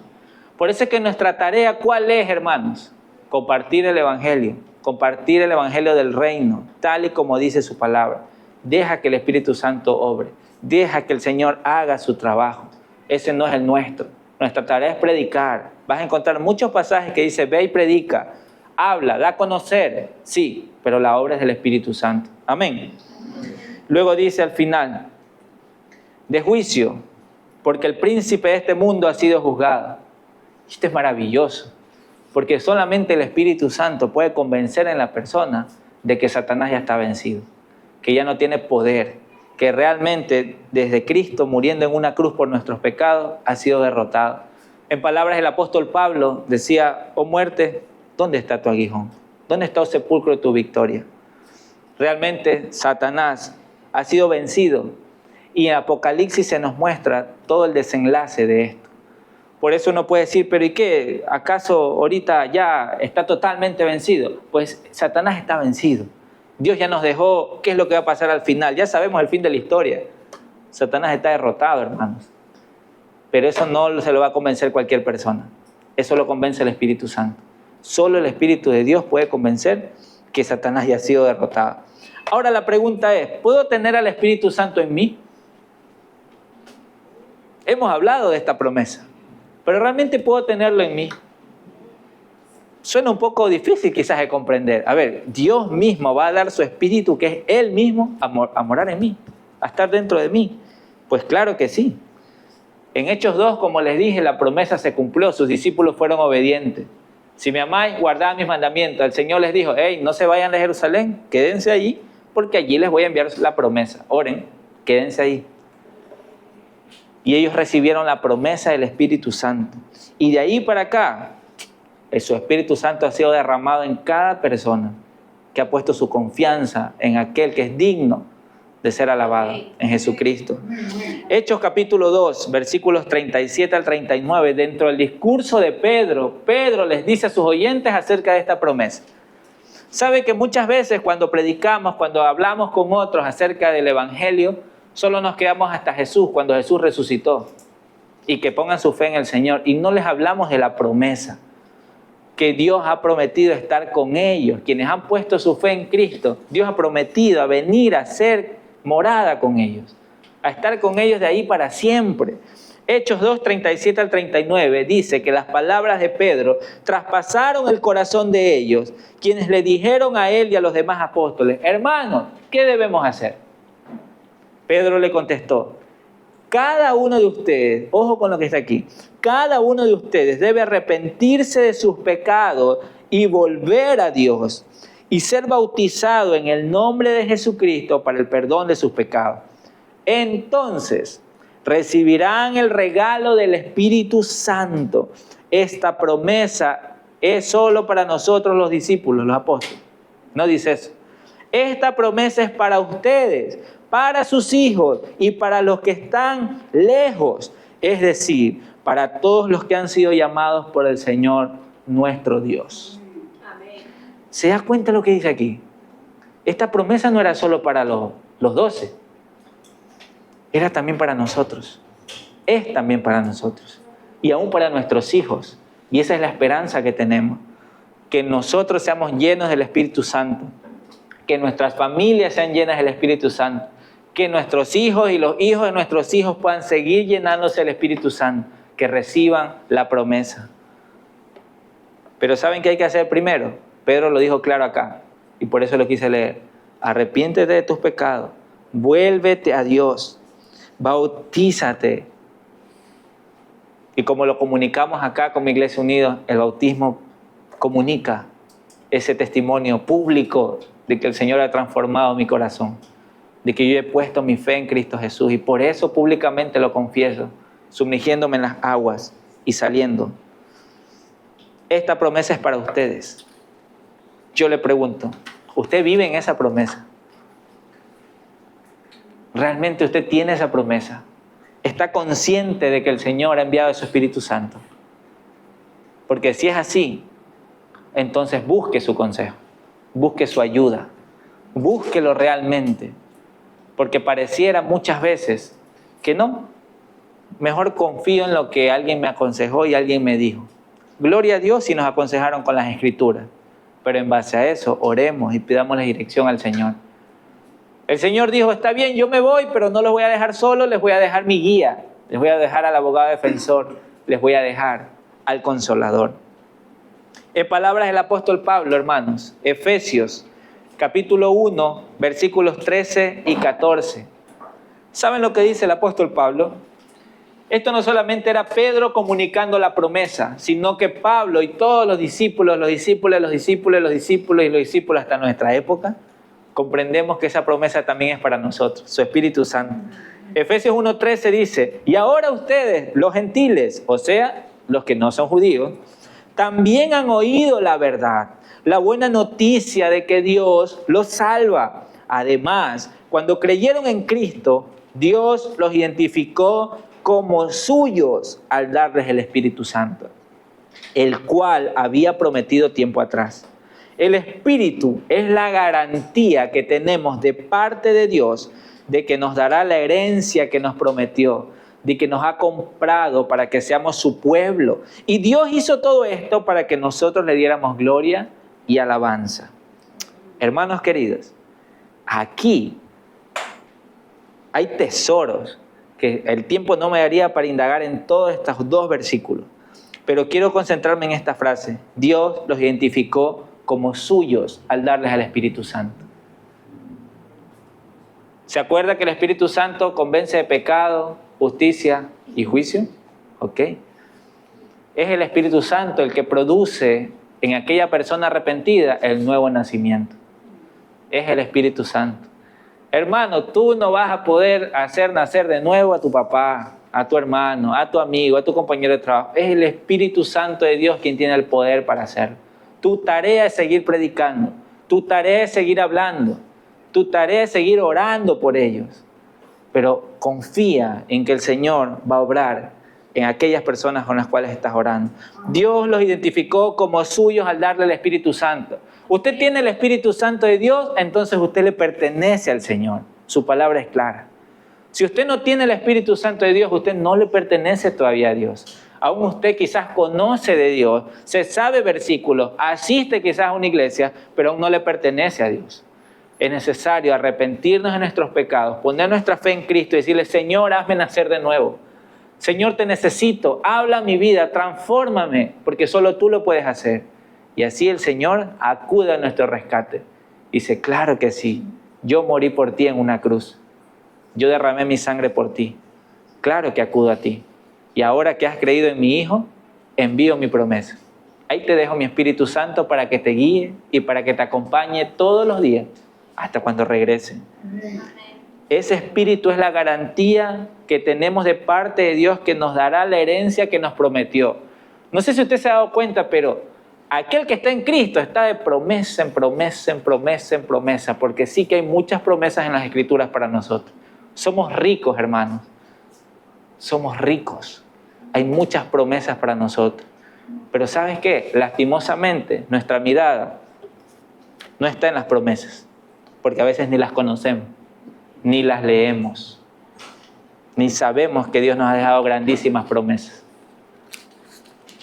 [SPEAKER 1] Por eso es que nuestra tarea, ¿cuál es, hermanos? Compartir el Evangelio del reino, tal y como dice su palabra. Deja que el Espíritu Santo obre, deja que el Señor haga su trabajo. Ese no es el nuestro. Nuestra tarea es predicar, Vas a encontrar muchos pasajes que dice, ve y predica, habla, da a conocer. Sí, pero la obra es del Espíritu Santo. Amén. Luego dice al final, de juicio, porque el príncipe de este mundo ha sido juzgado. Esto es maravilloso, porque solamente el Espíritu Santo puede convencer en la persona de que Satanás ya está vencido, que ya no tiene poder, que realmente desde Cristo muriendo en una cruz por nuestros pecados ha sido derrotado. En palabras del apóstol Pablo decía, oh muerte, ¿dónde está tu aguijón? ¿Dónde está el sepulcro de tu victoria? Realmente Satanás ha sido vencido y en Apocalipsis se nos muestra todo el desenlace de esto. Por eso uno puede decir, pero ¿y qué? ¿Acaso ahorita ya está totalmente vencido? Pues Satanás está vencido. Dios ya nos dejó qué es lo que va a pasar al final. Ya sabemos el fin de la historia. Satanás está derrotado, hermanos. Pero eso no se lo va a convencer cualquier persona. Eso lo convence el Espíritu Santo. Solo el Espíritu de Dios puede convencer que Satanás ya ha sido derrotado. Ahora la pregunta es, ¿puedo tener al Espíritu Santo en mí? Hemos hablado de esta promesa, pero ¿realmente puedo tenerlo en mí? Suena un poco difícil quizás de comprender. A ver, Dios mismo va a dar su Espíritu, que es Él mismo, a morar en mí, a estar dentro de mí. Pues claro que sí. En Hechos 2, como les dije, la promesa se cumplió, sus discípulos fueron obedientes. Si me amáis, guardad mis mandamientos. El Señor les dijo, hey, no se vayan de Jerusalén, quédense allí, porque allí les voy a enviar la promesa. Oren, quédense ahí. Y ellos recibieron la promesa del Espíritu Santo. Y de ahí para acá, su Espíritu Santo ha sido derramado en cada persona que ha puesto su confianza en aquel que es digno de ser alabado, en Jesucristo. Hechos capítulo 2, versículos 37 al 39, dentro del discurso de Pedro, Pedro les dice a sus oyentes acerca de esta promesa. Sabe que muchas veces cuando predicamos, cuando hablamos con otros acerca del Evangelio, solo nos quedamos hasta Jesús, cuando Jesús resucitó, y que pongan su fe en el Señor, y no les hablamos de la promesa, que Dios ha prometido estar con ellos, quienes han puesto su fe en Cristo. Dios ha prometido a venir a ser morada con ellos, a estar con ellos de ahí para siempre. Hechos 2, 37 al 39 dice que las palabras de Pedro traspasaron el corazón de ellos, quienes le dijeron a él y a los demás apóstoles, hermanos, ¿qué debemos hacer? Pedro le contestó, cada uno de ustedes, ojo con lo que está aquí, cada uno de ustedes debe arrepentirse de sus pecados y volver a Dios y ser bautizado en el nombre de Jesucristo para el perdón de sus pecados. Entonces recibirán el regalo del Espíritu Santo. Esta promesa es solo para nosotros los discípulos, los apóstoles. No dice eso. Esta promesa es para ustedes, para sus hijos y para los que están lejos, es decir, para todos los que han sido llamados por el Señor nuestro Dios.
[SPEAKER 2] Amén.
[SPEAKER 1] ¿Se da cuenta lo que dice aquí? Esta promesa no era solo para los 12, era también para nosotros, es también para nosotros y aún para nuestros hijos. Y esa es la esperanza que tenemos, que nosotros seamos llenos del Espíritu Santo, que nuestras familias sean llenas del Espíritu Santo, que nuestros hijos y los hijos de nuestros hijos puedan seguir llenándose del Espíritu Santo, que reciban la promesa. Pero ¿saben qué hay que hacer primero? Pedro lo dijo claro acá, y por eso lo quise leer. Arrepiéntete de tus pecados, vuélvete a Dios, bautízate. Y como lo comunicamos acá con mi Iglesia Unida, el bautismo comunica ese testimonio público de que el Señor ha transformado mi corazón, de que yo he puesto mi fe en Cristo Jesús, y por eso públicamente lo confieso, sumergiéndome en las aguas y saliendo. Esta promesa es para ustedes. Yo le pregunto, ¿usted vive en esa promesa? ¿Realmente usted tiene esa promesa? ¿Está consciente de que el Señor ha enviado a su Espíritu Santo? Porque si es así, entonces busque su consejo, busque su ayuda, búsquelo realmente. Porque pareciera muchas veces que no. Mejor confío en lo que alguien me aconsejó y alguien me dijo. Gloria a Dios si nos aconsejaron con las Escrituras. Pero en base a eso, oremos y pidamos la dirección al Señor. El Señor dijo, está bien, yo me voy, pero no los voy a dejar solos, les voy a dejar mi guía. Les voy a dejar al abogado defensor. Les voy a dejar al Consolador. En palabras del apóstol Pablo, hermanos, Efesios capítulo 1, versículos 13 y 14. ¿Saben lo que dice el apóstol Pablo? Esto no solamente era Pedro comunicando la promesa, sino que Pablo y todos los discípulos hasta nuestra época, comprendemos que esa promesa también es para nosotros, su Espíritu Santo. Efesios 1:13 dice, y ahora ustedes, los gentiles, o sea, los que no son judíos, también han oído la verdad, la buena noticia de que Dios los salva. Además, cuando creyeron en Cristo, Dios los identificó como suyos al darles el Espíritu Santo, el cual había prometido tiempo atrás. El Espíritu es la garantía que tenemos de parte de Dios de que nos dará la herencia que nos prometió, de que nos ha comprado para que seamos su pueblo. Y Dios hizo todo esto para que nosotros le diéramos gloria y alabanza. Hermanos queridos, aquí hay tesoros que el tiempo no me daría para indagar en todos estos dos versículos, pero quiero concentrarme en esta frase. Dios los identificó como suyos al darles al Espíritu Santo. ¿Se acuerda que el Espíritu Santo convence de pecado, justicia y juicio? ¿Ok? Es el Espíritu Santo el que produce en aquella persona arrepentida el nuevo nacimiento. Es el Espíritu Santo. Hermano, tú no vas a poder hacer nacer de nuevo a tu papá, a tu hermano, a tu amigo, a tu compañero de trabajo. Es el Espíritu Santo de Dios quien tiene el poder para hacerlo. Tu tarea es seguir predicando. Tu tarea es seguir hablando. Tu tarea es seguir orando por ellos. Pero confía en que el Señor va a obrar en aquellas personas con las cuales estás orando. Dios los identificó como suyos al darle el Espíritu Santo. Usted tiene el Espíritu Santo de Dios, entonces usted le pertenece al Señor. Su palabra es clara. Si usted no tiene el Espíritu Santo de Dios, usted no le pertenece todavía a Dios. Aún usted quizás conoce de Dios, se sabe versículos, asiste quizás a una iglesia, pero aún no le pertenece a Dios. Es necesario arrepentirnos de nuestros pecados, poner nuestra fe en Cristo y decirle, Señor, hazme nacer de nuevo. Señor, te necesito, habla mi vida, transfórmame, porque solo tú lo puedes hacer. Y así el Señor acude a nuestro rescate. Dice, claro que sí, yo morí por ti en una cruz. Yo derramé mi sangre por ti. Claro que acudo a ti. Y ahora que has creído en mi Hijo, envío mi promesa. Ahí te dejo mi Espíritu Santo para que te guíe y para que te acompañe todos los días hasta cuando regrese. Ese Espíritu es la garantía que tenemos de parte de Dios que nos dará la herencia que nos prometió. No sé si usted se ha dado cuenta, pero aquel que está en Cristo está de promesa en promesa, en promesa, en promesa, porque sí que hay muchas promesas en las Escrituras para nosotros. Somos ricos, hermanos. Somos ricos. Hay muchas promesas para nosotros. Pero ¿sabes qué? Lastimosamente, nuestra mirada no está en las promesas, porque a veces ni las conocemos, ni las leemos, ni sabemos que Dios nos ha dejado grandísimas promesas.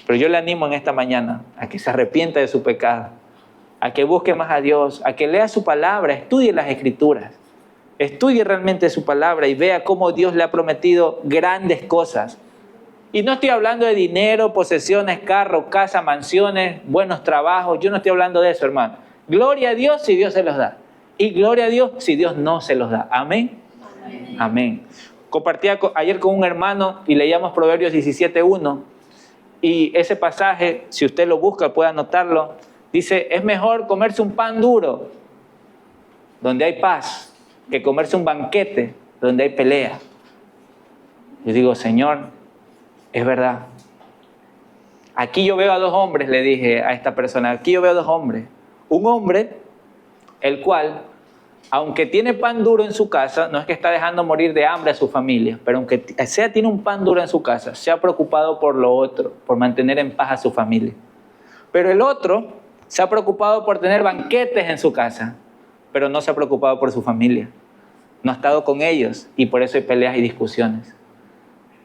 [SPEAKER 1] Pero yo le animo en esta mañana a que se arrepienta de su pecado, a que busque más a Dios, a que lea su palabra, estudie las Escrituras, estudie realmente su palabra y vea cómo Dios le ha prometido grandes cosas. Y no estoy hablando de dinero, posesiones, carros, casa, mansiones, buenos trabajos. Yo no estoy hablando de eso, hermano. Gloria a Dios si Dios se los da. Y gloria a Dios si Dios no se los da. Amén. Amén. Amén. Compartía ayer con un hermano y leíamos Proverbios 17:1. Y ese pasaje, si usted lo busca, puede anotarlo. Dice, es mejor comerse un pan duro, donde hay paz, que comerse un banquete, donde hay pelea. Yo digo, Señor, es verdad. Aquí yo veo a dos hombres, le dije a esta persona, aquí yo veo a dos hombres. Un hombre, el cual, aunque tiene pan duro en su casa, no es que está dejando morir de hambre a su familia, pero aunque tiene un pan duro en su casa, se ha preocupado por lo otro, por mantener en paz a su familia. Pero el otro se ha preocupado por tener banquetes en su casa, pero no se ha preocupado por su familia. No ha estado con ellos y por eso hay peleas y discusiones.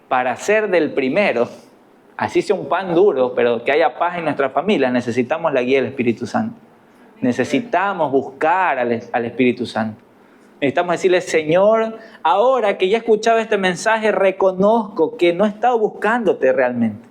[SPEAKER 1] Para ser del primero, así sea un pan duro, pero que haya paz en nuestra familia, necesitamos la guía del Espíritu Santo. Necesitamos buscar al Espíritu Santo. Necesitamos decirle, Señor, ahora que ya he escuchado este mensaje, reconozco que no he estado buscándote realmente.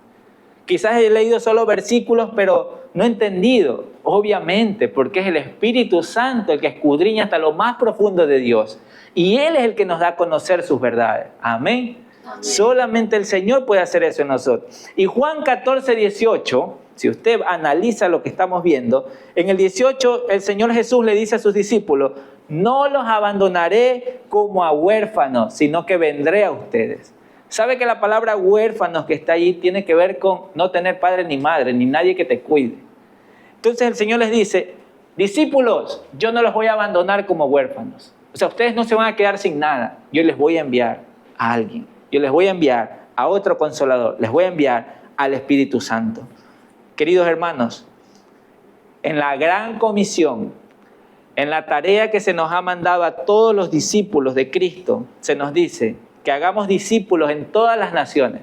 [SPEAKER 1] Quizás he leído solo versículos, pero no he entendido. Obviamente, porque es el Espíritu Santo el que escudriña hasta lo más profundo de Dios. Y Él es el que nos da a conocer sus verdades. Amén. Amén. Solamente el Señor puede hacer eso en nosotros. Y Juan 14, 18, si usted analiza lo que estamos viendo, en el 18 el Señor Jesús le dice a sus discípulos: no los abandonaré como a huérfanos, sino que vendré a ustedes. ¿Sabe que la palabra huérfanos que está allí tiene que ver con no tener padre ni madre, ni nadie que te cuide? Entonces el Señor les dice: discípulos, yo no los voy a abandonar como huérfanos. O sea, ustedes no se van a quedar sin nada. Yo les voy a enviar a alguien. Yo les voy a enviar a otro consolador. Les voy a enviar al Espíritu Santo. Queridos hermanos, en la gran comisión, en la tarea que se nos ha mandado a todos los discípulos de Cristo, se nos dice que hagamos discípulos en todas las naciones,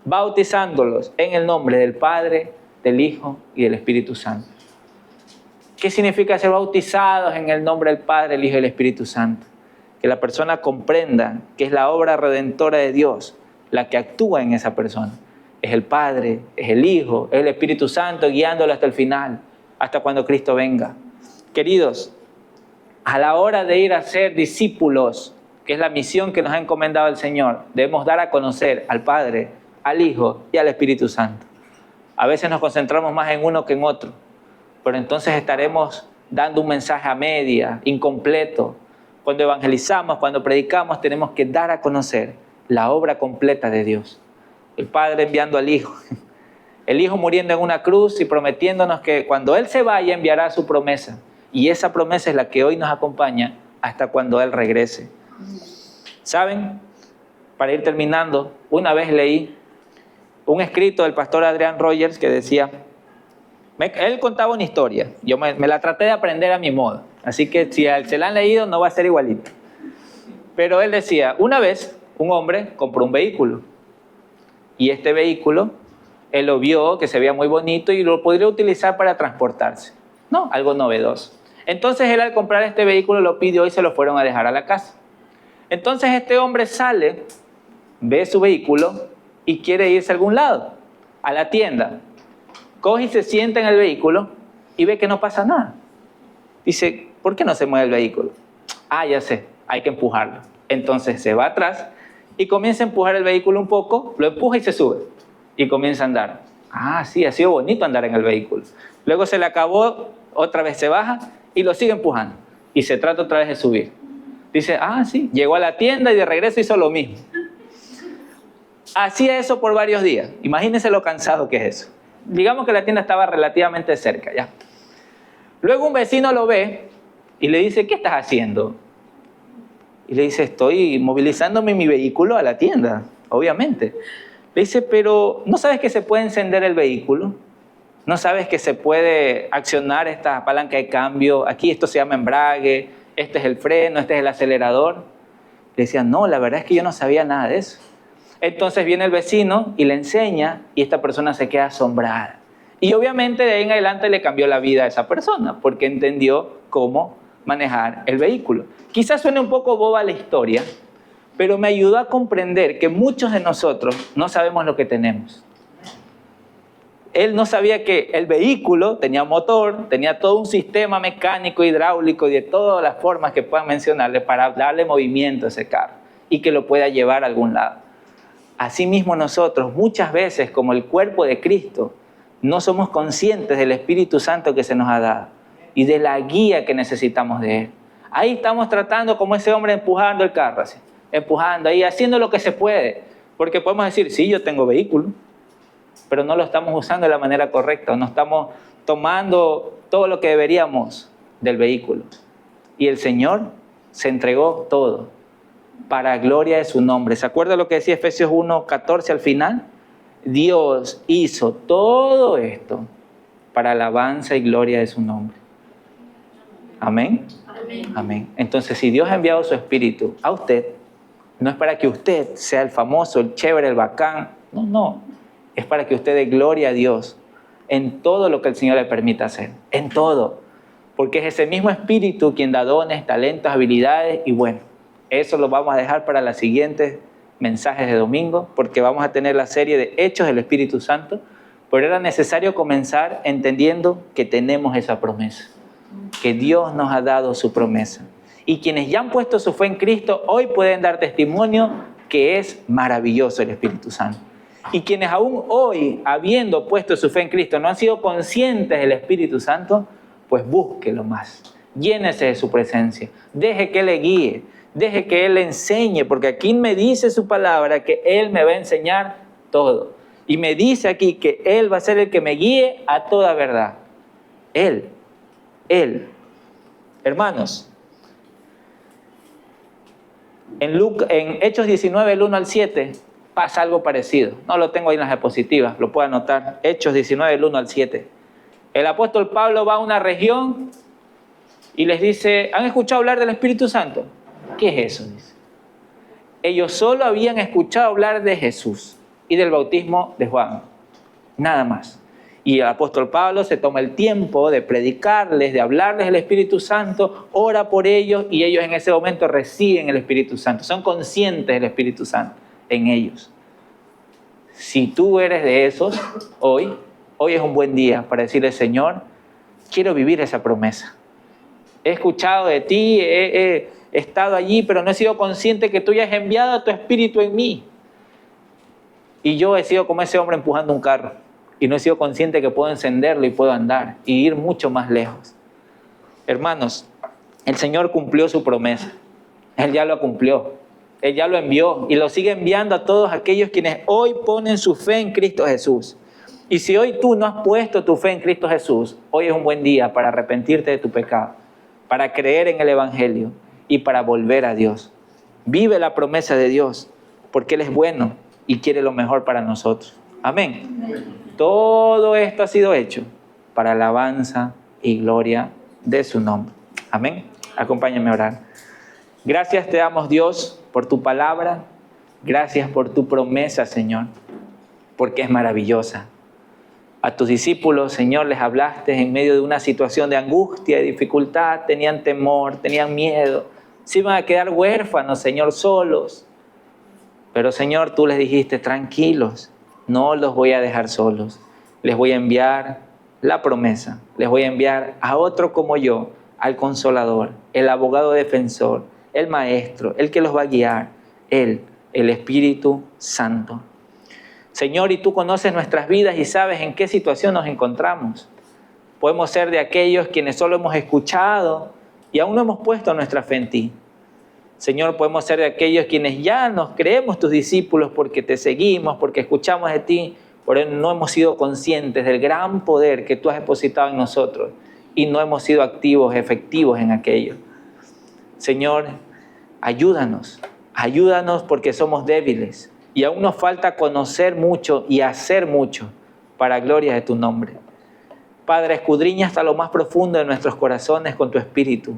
[SPEAKER 1] bautizándolos en el nombre del Padre, del Hijo y del Espíritu Santo. ¿Qué significa ser bautizados en el nombre del Padre, el Hijo y el Espíritu Santo? Que la persona comprenda que es la obra redentora de Dios la que actúa en esa persona. Es el Padre, es el Hijo, es el Espíritu Santo guiándolo hasta el final, hasta cuando Cristo venga. Queridos, a la hora de ir a ser discípulos, que es la misión que nos ha encomendado el Señor, debemos dar a conocer al Padre, al Hijo y al Espíritu Santo. A veces nos concentramos más en uno que en otro, pero entonces estaremos dando un mensaje a media, incompleto. Cuando evangelizamos, cuando predicamos, tenemos que dar a conocer la obra completa de Dios. El Padre enviando al Hijo, el Hijo muriendo en una cruz y prometiéndonos que cuando Él se vaya enviará su promesa. Y esa promesa es la que hoy nos acompaña hasta cuando Él regrese. ¿Saben? Para ir terminando, una vez leí un escrito del pastor Adrian Rogers que decía, él contaba una historia, yo me la traté de aprender a mi modo, así que si se la han leído no va a ser igualito. Pero él decía, una vez un hombre compró un vehículo y este vehículo, él lo vio que se veía muy bonito y lo podría utilizar para transportarse, ¿no? Algo novedoso. Entonces él al comprar este vehículo lo pidió y se lo fueron a dejar a la casa. Entonces este hombre sale, ve su vehículo y quiere irse a algún lado, a la tienda. Coge y se sienta en el vehículo y ve que no pasa nada. Dice, ¿por qué no se mueve el vehículo? Ah, ya sé, hay que empujarlo. Entonces se va atrás y comienza a empujar el vehículo un poco, lo empuja y se sube. Y comienza a andar. Ah, sí, ha sido bonito andar en el vehículo. Luego se le acabó, otra vez se baja y lo sigue empujando. Y se trata otra vez de subir. Dice, ah, sí, llegó a la tienda y de regreso hizo lo mismo. Hacía eso por varios días. Imagínense lo cansado que es eso. Digamos que la tienda estaba relativamente cerca, ya. Luego un vecino lo ve y le dice, ¿qué estás haciendo? Y le dice, estoy movilizándome mi vehículo a la tienda, obviamente. Le dice, pero ¿no sabes que se puede encender el vehículo? ¿No sabes que se puede accionar esta palanca de cambio? Aquí esto se llama embrague, este es el freno, este es el acelerador. Le decía, no, la verdad es que yo no sabía nada de eso. Entonces viene el vecino y le enseña y esta persona se queda asombrada. Y obviamente de ahí en adelante le cambió la vida a esa persona porque entendió cómo manejar el vehículo. Quizás suene un poco boba la historia, pero me ayudó a comprender que muchos de nosotros no sabemos lo que tenemos. Él no sabía que el vehículo tenía motor, tenía todo un sistema mecánico, hidráulico y de todas las formas que puedan mencionarle para darle movimiento a ese carro y que lo pueda llevar a algún lado. Asimismo nosotros muchas veces como el cuerpo de Cristo no somos conscientes del Espíritu Santo que se nos ha dado y de la guía que necesitamos de Él. Ahí estamos tratando como ese hombre empujando el carro, así, empujando ahí, haciendo lo que se puede. Porque podemos decir, sí, yo tengo vehículo, pero no lo estamos usando de la manera correcta, no estamos tomando todo lo que deberíamos del vehículo. Y el Señor se entregó todo para gloria de su nombre. ¿Se acuerda lo que decía Efesios 1:14 al final? Dios hizo todo esto para alabanza y gloria de su nombre. Amén. Amén. Amén. Entonces, si Dios ha enviado su Espíritu a usted, no es para que usted sea el famoso, el chévere, el bacán. No, no. Es para que usted dé gloria a Dios en todo lo que el Señor le permita hacer. En todo. Porque es ese mismo Espíritu quien da dones, talentos, habilidades y bueno. Eso lo vamos a dejar para los siguientes mensajes de domingo, porque vamos a tener la serie de Hechos del Espíritu Santo, Pero era necesario comenzar entendiendo que tenemos esa promesa, que Dios nos ha dado su promesa. Y quienes ya han puesto su fe en Cristo, hoy pueden dar testimonio que es maravilloso el Espíritu Santo. Y quienes aún hoy, habiendo puesto su fe en Cristo, no han sido conscientes del Espíritu Santo, pues búsquelo más. Llénese de su presencia. Deje que Él le guíe. Deje que Él le enseñe, porque aquí me dice su palabra que Él me va a enseñar todo. Y me dice aquí que Él va a ser el que me guíe a toda verdad. Él. Hermanos, en Hechos 19, el 1 al 7, pasa algo parecido. No lo tengo ahí en las diapositivas, lo puedo anotar. Hechos 19, el 1 al 7. El apóstol Pablo va a una región y les dice, ¿han escuchado hablar del Espíritu Santo? ¿Qué es eso? Dice. Ellos solo habían escuchado hablar de Jesús y del bautismo de Juan. Nada más. Y el apóstol Pablo se toma el tiempo de predicarles, de hablarles del Espíritu Santo, ora por ellos y ellos en ese momento reciben el Espíritu Santo. Son conscientes del Espíritu Santo en ellos. Si tú eres de esos, hoy es un buen día para decirle, Señor, quiero vivir esa promesa. He escuchado de ti, he estado allí, pero no he sido consciente que tú ya has enviado a tu Espíritu en mí. Y yo he sido como ese hombre empujando un carro. Y no he sido consciente que puedo encenderlo y puedo andar y ir mucho más lejos. Hermanos, el Señor cumplió su promesa. Él ya lo cumplió. Él ya lo envió y lo sigue enviando a todos aquellos quienes hoy ponen su fe en Cristo Jesús. Y si hoy tú no has puesto tu fe en Cristo Jesús, hoy es un buen día para arrepentirte de tu pecado, para creer en el Evangelio y para volver a Dios. Vive la promesa de Dios, porque Él es bueno y quiere lo mejor para nosotros. Amén. Amén. Todo esto ha sido hecho para alabanza y gloria de su nombre. Amén. Acompáñame a orar. Gracias te damos, Dios, por tu palabra. Gracias por tu promesa, Señor, porque es maravillosa. A tus discípulos, Señor, les hablaste en medio de una situación de angustia, de dificultad. Tenían temor, tenían miedo. Se iban a quedar huérfanos, Señor, solos. Pero, Señor, tú les dijiste, tranquilos. No los voy a dejar solos. Les voy a enviar la promesa. Les voy a enviar a otro como yo, al Consolador, el abogado defensor, el Maestro, el que los va a guiar, Él, el Espíritu Santo. Señor, y tú conoces nuestras vidas y sabes en qué situación nos encontramos. Podemos ser de aquellos quienes solo hemos escuchado y aún no hemos puesto nuestra fe en ti. Señor, podemos ser de aquellos quienes ya nos creemos tus discípulos porque te seguimos, porque escuchamos de ti, pero no hemos sido conscientes del gran poder que tú has depositado en nosotros y no hemos sido activos, efectivos en aquello. Señor, ayúdanos porque somos débiles y aún nos falta conocer mucho y hacer mucho para gloria de tu nombre. Padre, escudriña hasta lo más profundo de nuestros corazones con tu Espíritu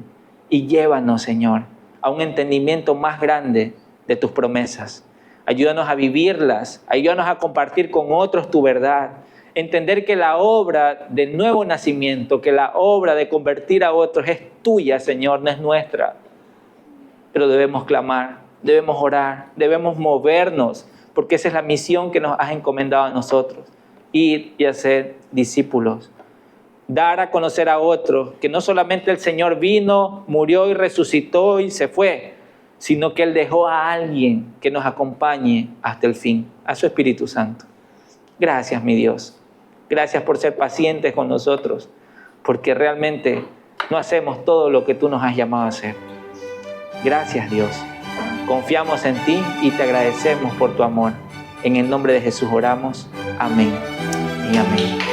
[SPEAKER 1] y llévanos, Señor, a un entendimiento más grande de tus promesas. Ayúdanos a vivirlas, ayúdanos a compartir con otros tu verdad, entender que la obra del nuevo nacimiento, que la obra de convertir a otros es tuya, Señor, no es nuestra. Pero debemos clamar, debemos orar, debemos movernos, porque esa es la misión que nos has encomendado a nosotros, ir y hacer discípulos. Dar a conocer a otros que no solamente el Señor vino, murió y resucitó y se fue, sino que Él dejó a alguien que nos acompañe hasta el fin, a su Espíritu Santo. Gracias, mi Dios. Gracias por ser pacientes con nosotros, porque realmente no hacemos todo lo que tú nos has llamado a hacer. Gracias, Dios. Confiamos en ti y te agradecemos por tu amor. En el nombre de Jesús oramos. Amén y amén.